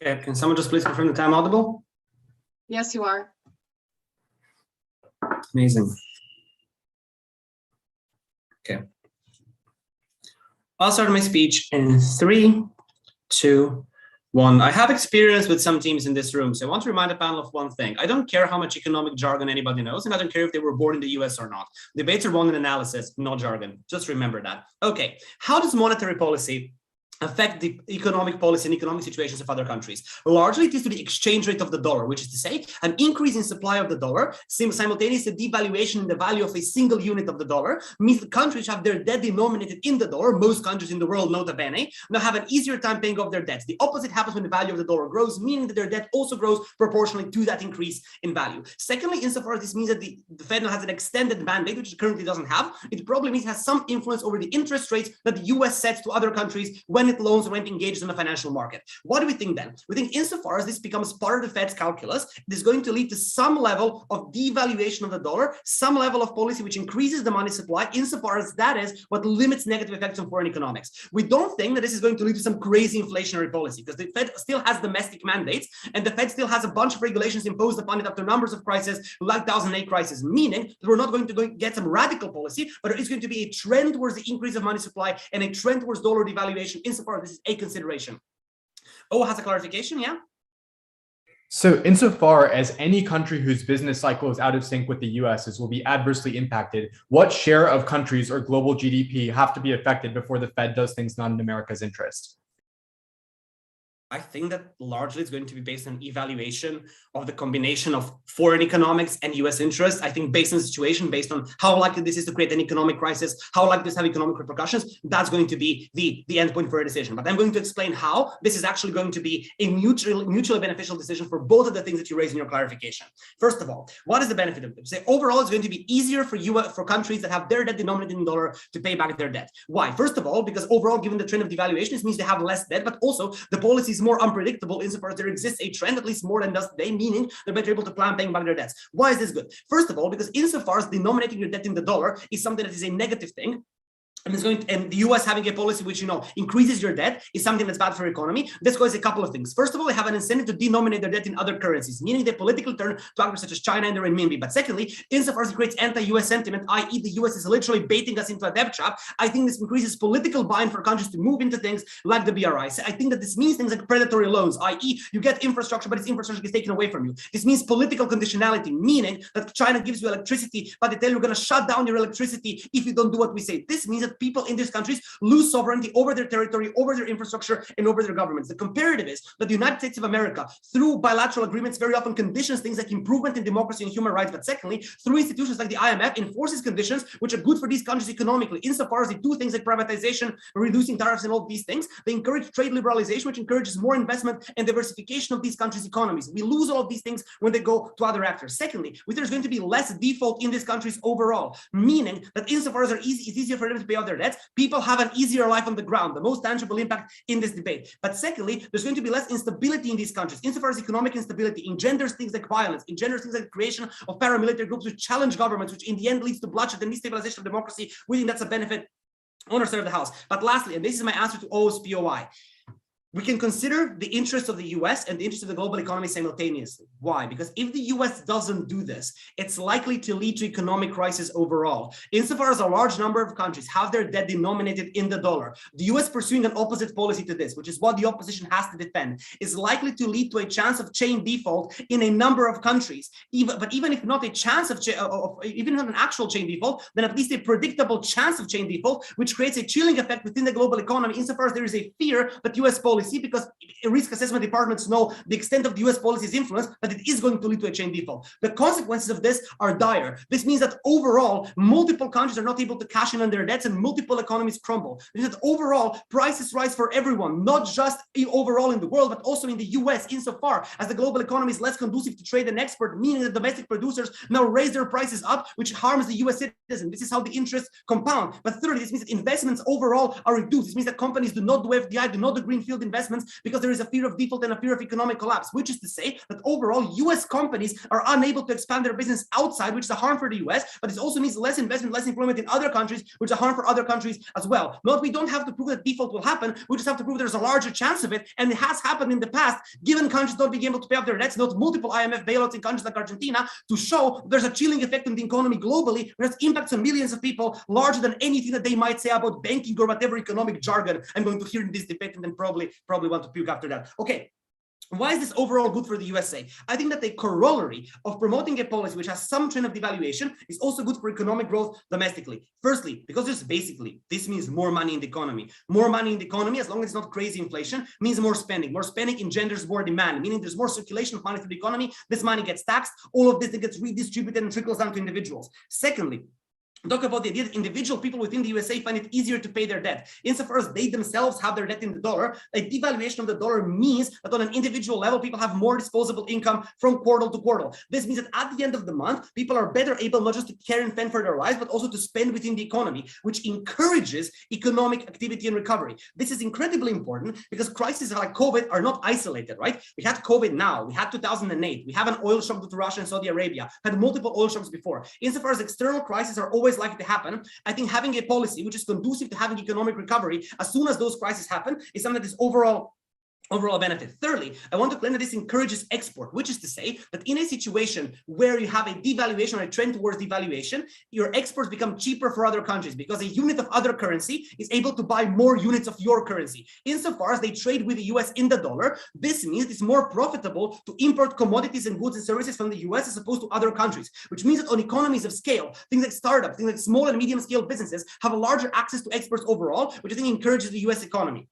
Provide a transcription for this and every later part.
Okay, can someone just please confirm that I'm audible? Yes, you are. Amazing. Okay. I'll start my speech in 3, 2, 1. I have experience with some teams in this room, so I want to remind the panel of one thing. I don't care how much economic jargon anybody knows, and I don't care if they were born in the US or not. Debates are won in analysis, not jargon. Just remember that. Okay, how does monetary policy affect the economic policy and economic situations of other countries? Largely, it is to the exchange rate of the dollar, which is to say, an increase in supply of the dollar, simultaneously devaluation in the value of a single unit of the dollar, means that countries have their debt denominated in the dollar. Most countries in the world, nota bene, now have an easier time paying off their debts. The opposite happens when the value of the dollar grows, meaning that their debt also grows proportionally to that increase in value. Secondly, insofar as this means that the Fed now has an extended mandate, which it currently doesn't have, it probably means it has some influence over the interest rates that the US sets to other countries when it loans and when it engages in the financial market. What do we think then? We think insofar as this becomes part of the Fed's calculus, it is going to lead to some level of devaluation of the dollar, some level of policy which increases the money supply, insofar as that is what limits negative effects on foreign economics. We don't think that this is going to lead to some crazy inflationary policy, because the Fed still has domestic mandates, and the Fed still has a bunch of regulations imposed upon it after numbers of crises, like 2008 crisis, meaning that we're not going to get some radical policy, but there is going to be a trend towards the increase of money supply and a trend towards dollar devaluation, insofar as this is a consideration. Oh, has a clarification, yeah? So insofar as any country whose business cycle is out of sync with the US's will be adversely impacted, what share of countries or global GDP have to be affected before the Fed does things not in America's interest? I think that largely it's going to be based on evaluation of the combination of foreign economics and US interests. I think based on the situation, based on how likely this is to create an economic crisis, how likely this have economic repercussions, that's going to be the end point for a decision. But I'm going to explain how this is actually going to be a mutually beneficial decision for both of the things that you raise in your clarification. First of all, what is the benefit of this? Say overall, it's going to be easier for countries that have their debt denominated in dollar to pay back their debt. Why? First of all, because overall, given the trend of devaluation, this means they have less debt, but also the policies more unpredictable insofar as there exists a trend, at least more than does today, meaning they're better able to plan paying back their debts. Why is this good? First of all, because insofar as denominating your debt in the dollar is something that is a negative thing, and the US having a policy which increases your debt is something that's bad for the economy. This causes a couple of things. First of all, they have an incentive to denominate their debt in other currencies, meaning they politically turn to actors such as China and the renminbi. But secondly, insofar as it creates anti-US sentiment, i.e. the US is literally baiting us into a debt trap, I think this increases political buy-in for countries to move into things like the BRI. So I think that this means things like predatory loans, i.e. you get infrastructure, but this infrastructure is taken away from you. This means political conditionality, meaning that China gives you electricity, but they tell you we're going to shut down your electricity if you don't do what we say. This means that people in these countries lose sovereignty over their territory, over their infrastructure, and over their governments. The comparative is that the United States of America, through bilateral agreements, very often conditions things like improvement in democracy and human rights, but secondly, through institutions like the IMF, enforces conditions which are good for these countries economically, insofar as they do things like privatization, reducing tariffs, and all these things. They encourage trade liberalization, which encourages more investment and diversification of these countries' economies. We lose all of these things when they go to other actors. Secondly, there's going to be less default in these countries overall, meaning that insofar as it's easier for them to pay off their debts, people have an easier life on the ground, the most tangible impact in this debate. But secondly, there's going to be less instability in these countries. Insofar as economic instability engenders things like violence, engenders things like the creation of paramilitary groups which challenge governments, which in the end leads to bloodshed and destabilization of democracy. We think that's a benefit on our side of the house. But lastly, and this is my answer to OSPOI, we can consider the interests of the US and the interests of the global economy simultaneously. Why? Because if the US doesn't do this, it's likely to lead to economic crisis overall. Insofar as a large number of countries have their debt denominated in the dollar, the US pursuing an opposite policy to this, which is what the opposition has to defend, is likely to lead to a chance of chain default in a number of countries. Even if not a chance of even not an actual chain default, then at least a predictable chance of chain default, which creates a chilling effect within the global economy, insofar as there is a fear that US policy, because risk assessment departments know the extent of the US policy's influence, that it is going to lead to a chain default. The consequences of this are dire. This means that overall, multiple countries are not able to cash in on their debts and multiple economies crumble. It means that overall, prices rise for everyone, not just overall in the world, but also in the US, insofar as the global economy is less conducive to trade and export, meaning that domestic producers now raise their prices up, which harms the US citizen. This is how the interests compound. But thirdly, this means that investments overall are reduced. This means that companies do not do FDI, do not do greenfield investments because there is a fear of default and a fear of economic collapse, which is to say that overall US companies are unable to expand their business outside, which is a harm for the US, but it also means less investment, less employment in other countries, which is a harm for other countries as well. Note, we don't have to prove that default will happen, we just have to prove there's a larger chance of it, and it has happened in the past, given countries not being able to pay off their debts. Note multiple IMF bailouts in countries like Argentina to show there's a chilling effect on the economy globally, which has impacts on millions of people larger than anything that they might say about banking or whatever economic jargon I'm going to hear in this debate, and then probably want to puke after that. Okay. Why is this overall good for the USA? I think that the corollary of promoting a policy which has some trend of devaluation is also good for economic growth domestically. Firstly, because just basically, this means more money in the economy. More money in the economy, as long as it's not crazy inflation, means more spending. More spending engenders more demand, meaning there's more circulation of money through the economy. This money gets taxed. All of this gets redistributed and trickles down to individuals. Secondly, talk about the idea that individual people within the USA find it easier to pay their debt. Insofar as they themselves have their debt in the dollar, a devaluation of the dollar means that on an individual level, people have more disposable income from quarter to quarter. This means that at the end of the month, people are better able not just to care and fend for their lives, but also to spend within the economy, which encourages economic activity and recovery. This is incredibly important because crises like COVID are not isolated, right? We had COVID now, we had 2008, we have an oil shock due to Russia and Saudi Arabia, had multiple oil shocks before. Insofar as external crises are always likely to happen, I think having a policy which is conducive to having economic recovery as soon as those crises happen is something that is overall benefit. Thirdly, I want to claim that this encourages export, which is to say that in a situation where you have a devaluation or a trend towards devaluation, your exports become cheaper for other countries because a unit of other currency is able to buy more units of your currency. Insofar as they trade with the US in the dollar, this means it's more profitable to import commodities and goods and services from the US as opposed to other countries, which means that on economies of scale, things like startups, things like small and medium scale businesses have a larger access to exports overall, which I think encourages the US economy.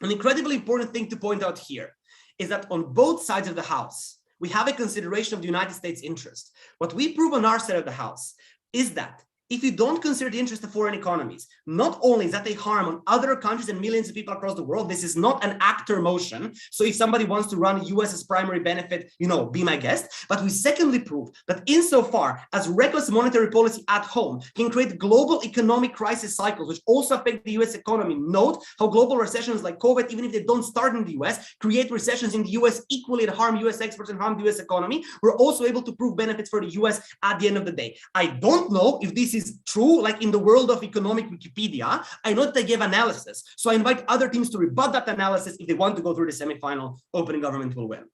An incredibly important thing to point out here is that on both sides of the house, we have a consideration of the United States interest. What we prove on our side of the house is that if you don't consider the interest of foreign economies, not only is that a harm on other countries and millions of people across the world, this is not an actor motion. So if somebody wants to run US as primary benefit, be my guest. But we secondly prove that insofar as reckless monetary policy at home can create global economic crisis cycles, which also affect the US economy. Note how global recessions like COVID, even if they don't start in the US, create recessions in the US equally that harm US exports and harm the US economy. We're also able to prove benefits for the US at the end of the day. I don't know if this is true, like in the world of economic Wikipedia. I know that they give analysis. So I invite other teams to rebut that analysis if they want to go through the semifinal. Opening government will win.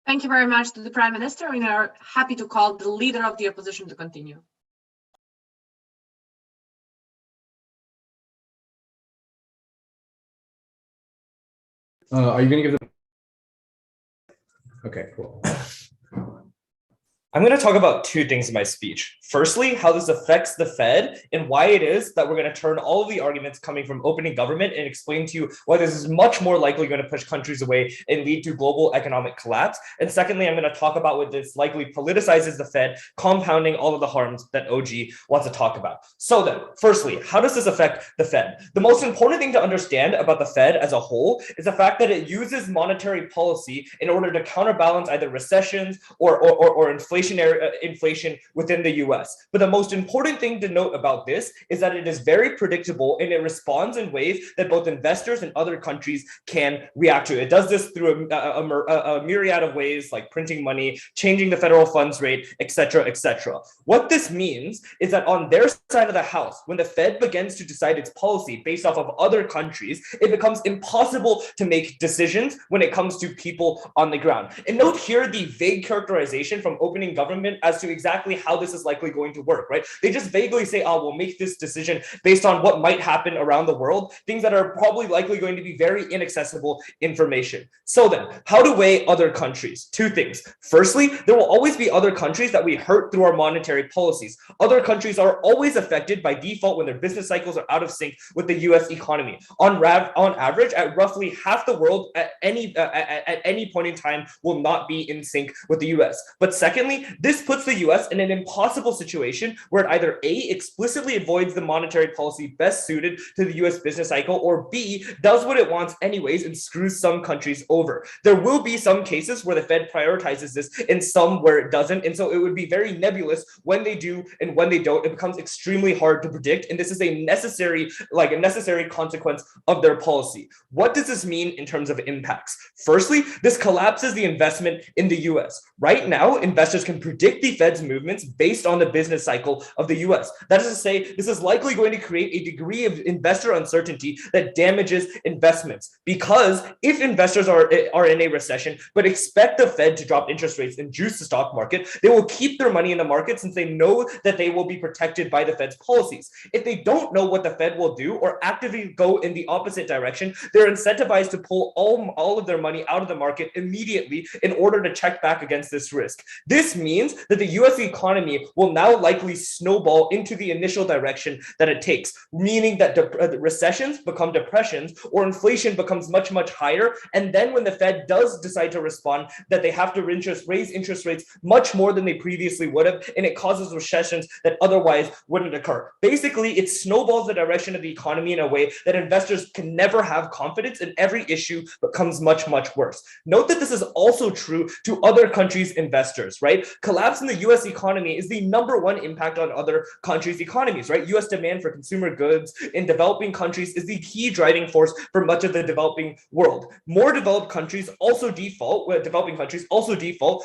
Thank you very much to the Prime Minister. We are happy to call the leader of the opposition to continue. Are you going to give them? Okay, cool. I'm going to talk about two things in my speech. Firstly, how this affects the Fed and why it is that we're going to turn all of the arguments coming from opening government and explain to you why this is much more likely going to push countries away and lead to global economic collapse. And secondly, I'm going to talk about what this likely politicizes the Fed, compounding all of the harms that OG wants to talk about. So then, firstly, how does this affect the Fed? The most important thing to understand about the Fed as a whole is the fact that it uses monetary policy in order to counterbalance either recessions or inflation within the US. But the most important thing to note about this is that it is very predictable and it responds in ways that both investors and other countries can react to. It does this through a myriad of ways, like printing money, changing the federal funds rate, etc., etc. What this means is that on their side of the house, when the Fed begins to decide its policy based off of other countries, it becomes impossible to make decisions when it comes to people on the ground. And note here the vague characterization from opening government as to exactly how this is likely going to work, right? They just vaguely say, oh, we'll make this decision based on what might happen around the world, things that are probably likely going to be very inaccessible information. So then, how to weigh other countries? Two things. Firstly, there will always be other countries that we hurt through our monetary policies. Other countries are always affected by default when their business cycles are out of sync with the US economy. On average, at roughly half the world at any point in time will not be in sync with the US. But secondly, Secondly, this puts the US in an impossible situation where it either A, explicitly avoids the monetary policy best suited to the US business cycle, or B, does what it wants anyways and screws some countries over. There will be some cases where the Fed prioritizes this and some where it doesn't. And so it would be very nebulous when they do and when they don't. It becomes extremely hard to predict. And this is a necessary consequence of their policy. What does this mean in terms of impacts? Firstly, this collapses the investment in the US. Right now, investors can predict the Fed's movements based on the business cycle of the US. That is to say, this is likely going to create a degree of investor uncertainty that damages investments. Because if investors are in a recession, but expect the Fed to drop interest rates and juice the stock market, they will keep their money in the market since they know that they will be protected by the Fed's policies. If they don't know what the Fed will do or actively go in the opposite direction, they're incentivized to pull all of their money out of the market immediately in order to check back against this risk. This means that the US economy will now likely snowball into the initial direction that it takes, meaning that recessions become depressions or inflation becomes much, much higher. And then when the Fed does decide to respond, that they have to raise interest rates much more than they previously would have, and it causes recessions that otherwise wouldn't occur. Basically, it snowballs the direction of the economy in a way that investors can never have confidence, and every issue becomes much, much worse. Note that this is also true to other countries' investors, right? Collapse in the US economy is the #1 impact on other countries' economies, right? US demand for consumer goods in developing countries is the key driving force for much of the developing world. More developing countries also default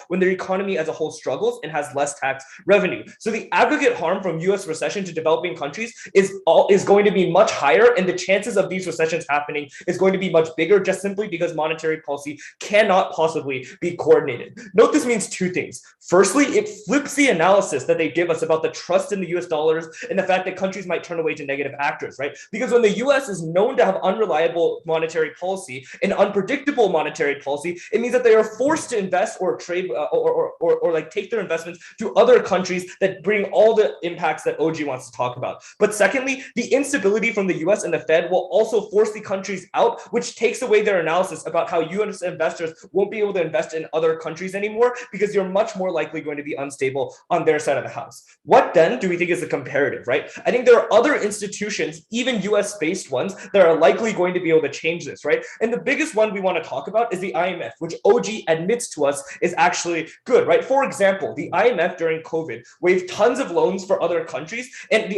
when their economy as a whole struggles and has less tax revenue. So the aggregate harm from US recession to developing countries is going to be much higher, and the chances of these recessions happening is going to be much bigger, just simply because monetary policy cannot possibly be coordinated. Note this means two things. Firstly, it flips the analysis that they give us about the trust in the US dollars and the fact that countries might turn away to negative actors, right? Because when the US is known to have unreliable monetary policy and unpredictable monetary policy, it means that they are forced to invest or trade or like take their investments to other countries that bring all the impacts that OG wants to talk about. But secondly, the instability from the US and the Fed will also force the countries out, which takes away their analysis about how US investors won't be able to invest in other countries anymore, because you're much more likely going to be unstable on their side of the house. What then do we think is the comparative, right? I think there are other institutions, even US-based ones, that are likely going to be able to change this, right? And the biggest one we want to talk about is the IMF, which OG admits to us is actually good, right? For example, the IMF during COVID waived tons of loans for other countries and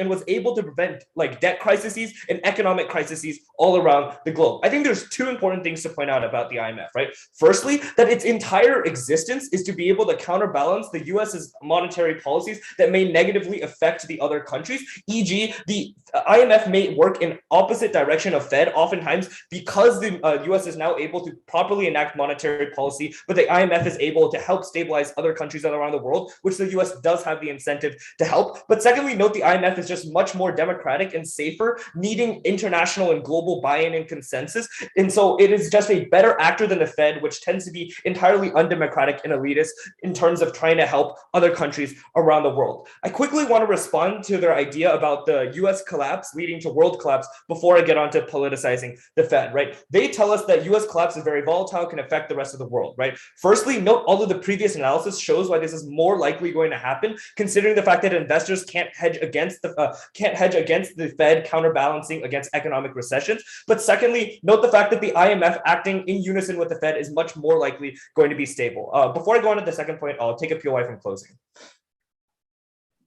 was able to prevent like debt crises and economic crises all around the globe. I think there's two important things to point out about the IMF, right? Firstly, that its entire existence is to be able to counterbalance the US's monetary policies that may negatively affect the other countries, e.g. the IMF may work in opposite direction of Fed oftentimes because the US is now able to properly enact monetary policy, but the IMF is able to help stabilize other countries all around the world, which the US does have the incentive to help. But secondly, note the IMF is just much more democratic and safer, needing international and global buy-in and consensus. And so it is just a better actor than the Fed, which tends to be entirely undemocratic and elitist in terms of trying to help other countries around the world. I quickly want to respond to their idea about the US collapse leading to world collapse before I get on to politicizing the Fed, right? They tell us that US collapse is very volatile, can affect the rest of the world, right? Firstly, note all of the previous analysis shows why this is more likely going to happen, considering the fact that investors can't hedge against the Fed counterbalancing against economic recessions. But secondly, note the fact that the IMF acting in unison with the Fed is much more likely going to be stable. Before I go on to the second point, I'll take a POI from closing.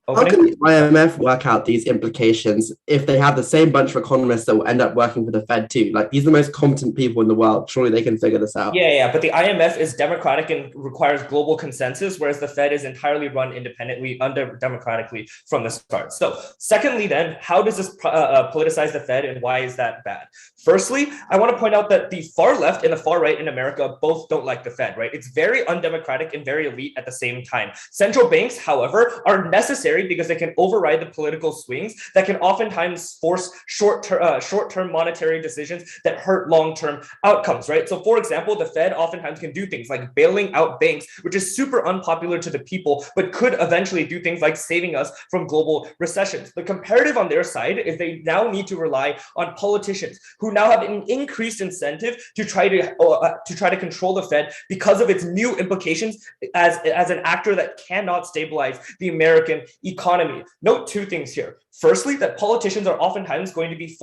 How can the IMF work out these implications if they have the same bunch of economists that will end up working for the Fed too? Like, these are the most competent people in the world. Surely they can figure this out. Yeah, but the IMF is democratic and requires global consensus, whereas the Fed is entirely run independently, democratically from the start. So secondly, then, how does this politicize the Fed, and why is that bad? Firstly, I want to point out that the far left and the far right in America both don't like the Fed, right? It's very undemocratic and very elite at the same time. Central banks, however, are necessary necessary because they can override the political swings that can oftentimes force short-term monetary decisions that hurt long-term outcomes, right? So for example, the Fed oftentimes can do things like bailing out banks, which is super unpopular to the people, but could eventually do things like saving us from global recessions. The comparative on their side is they now need to rely on politicians who now have an increased incentive to try to control the Fed because of its new implications as an actor that cannot stabilize the American economy. Note two things here. Firstly, that politicians are oftentimes going to be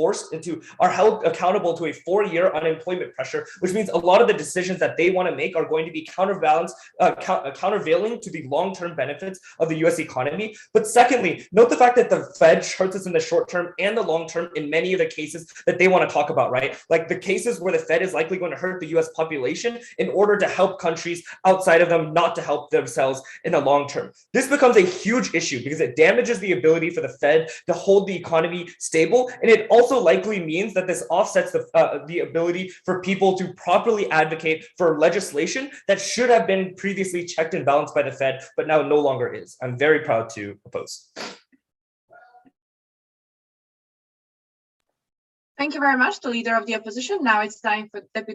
are held accountable to a 4-year unemployment pressure, which means a lot of the decisions that they want to make are going to be countervailing to the long-term benefits of the US economy. But secondly, note the fact that the Fed hurts us in the short term and the long term in many of the cases that they want to talk about, right? Like the cases where the Fed is likely going to hurt the US population in order to help countries outside of them not to help themselves in the long term. This becomes a huge issue because it damages the ability for the Fed to hold the economy stable, and it also likely means that this offsets the ability for people to properly advocate for legislation that should have been previously checked and balanced by the Fed, but now no longer is. I'm very proud to oppose. Thank you very much, the leader of the opposition. Now it's time for Deputy